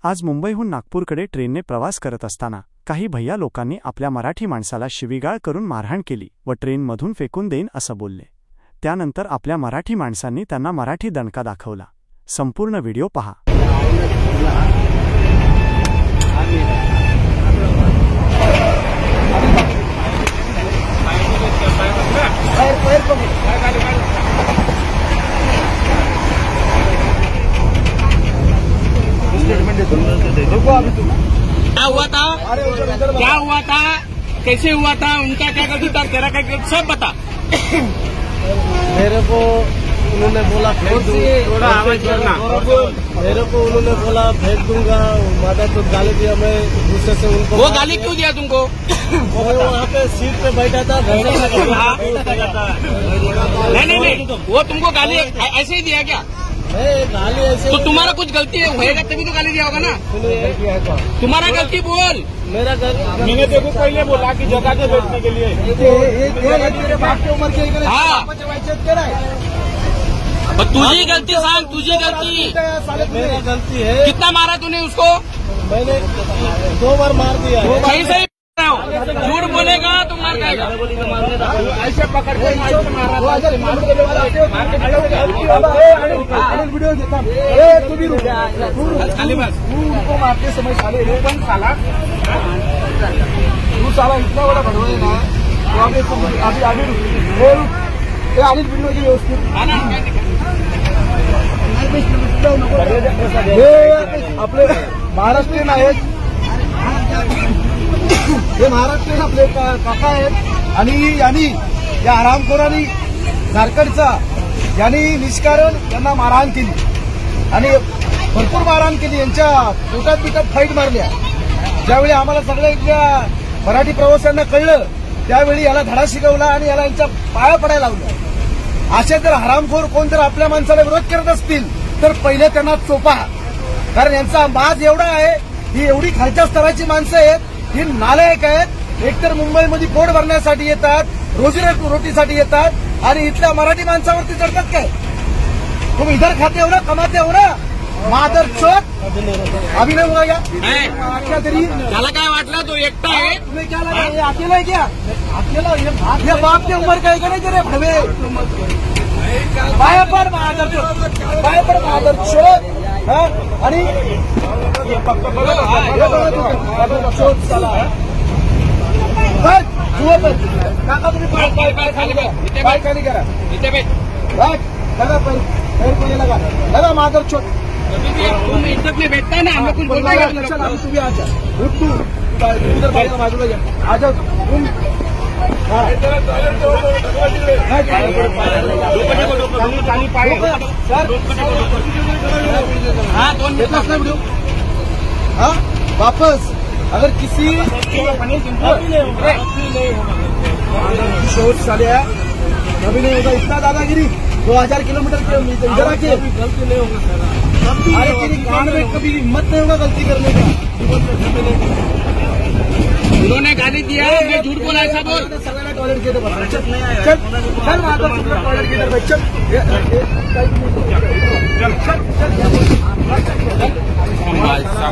आज मुंबईहून नागपूरकडे ट्रेनने प्रवास करत असताना काही भैया लोकांनी आपल्या मराठी माणसाला शिवीगाळ करून मारहाण केली व ट्रेनमधून फेकून देईन असं बोलले। त्यानंतर आपल्या मराठी माणसांनी त्यांना मराठी दणका दाखवला। संपूर्ण व्हिडिओ पहा। क्या हुआ था, क्या हुआ था, कैसे हुआ था, उनका क्या गलती था, तेरा क्या गलती, सब बता। मेरे को उन्होंने बोला फेंक दूंगा, थोड़ा आवाज करना। मेरे को उन्होंने बोला फेंक दूंगा, माता तो गाली दिया, मैं गुस्से से उनको। वो गाली क्यों दिया तुमको? वो वहाँ पे सीट पे बैठा था। नहीं, वो तुमको गाली ऐसे ही दिया क्या? गाली ऐसे तो तुम्हारा कुछ गलती है होएगा तभी तो गाली दिया होगा ना। तुम्हारा गलती बोल। मेरा मैंने देखो पहले बोला कि जगह के बैठने के लिए। उम्र के हाँ, तुझी गलती सांग, तुझी गलती। मेरा गलती है। कितना मारा तूने उसको? मैंने 2 बार मार दिया। सही सही झूठ बोलेगा तो मार जाएगा। ऐसे पकड़ के मारा। उनको मारते समय साले पण साला तू साला इतना बड़ा भड़वा है ना। तो अभी अनिल वीडियो की व्यवस्थित आपले महाराष्ट्रीयन आहेत, हे महाराष्ट्रीयन आपले काका आहेत आणि यांनी या हरामखोरांनी झारखंडचा यांनी निष्कारण यांना मारहाण केली आणि भरपूर मारहाण केली। यांच्या पोटात बिटात फाईट मारल्या। ज्यावेळी आम्हाला सगळ्या इथल्या मराठी प्रवाशांना कळलं त्यावेळी याला धडा शिकवला आणि याला यांच्या पाया पडायला लावलं। असे जर हरामखोर कोण जर आपल्या माणसाला विरोध करत असतील तर पहिले त्यांना चोपा, कारण यांचा माज एवढा आहे, ही एवढी खालच्या स्तराची माणसं आहेत, ही नालायक आहेत। एकतर मुंबईमध्ये पोट भरण्यासाठी येतात, रोजीरोटीसाठी येतात आणि इथल्या मराठी माणसावरती चढतात काय? तुम इधर खाते हो ना, कमाते हो ना, मादर चोट अभी नहीं हुआ क्या? तरी त्याला काय वाटलं तो एकटा आहे? तुम्हें क्या लगा ये अकेला है क्या? अकेला ये बाप की उम्र का है का नहीं तेरे भड़वे? बाय पर मादर चोट आणि चोट साला काका तुम्ही पाय खाली करा, इथे बैठ। लगा पैर को ये लगा मादर चोट। तुम इज्जत में बैठता है ना, हमें कुछ बोलना है। चल अभी तू भी आ जा, उठ तू उधर बाजूला जा, आ जाओ तुम। हाँ, 2 मिनट देखना वीडियो। हाँ वापस अगर किसी शोर साले कभी नहीं होगा इतना दादागिरी। 2000 किलोमीटर इधर आके गलती नहीं होगा सर। अरे तेरी कान में कभी हिम्मत नहीं होगा गलती करने का। उन्होंने गाली दिया, मैं झूठ बोला ऐसा बोल। सगळ्यांना टॉयलेट के इधर चल माधव टॉयलेट के इधर चल चल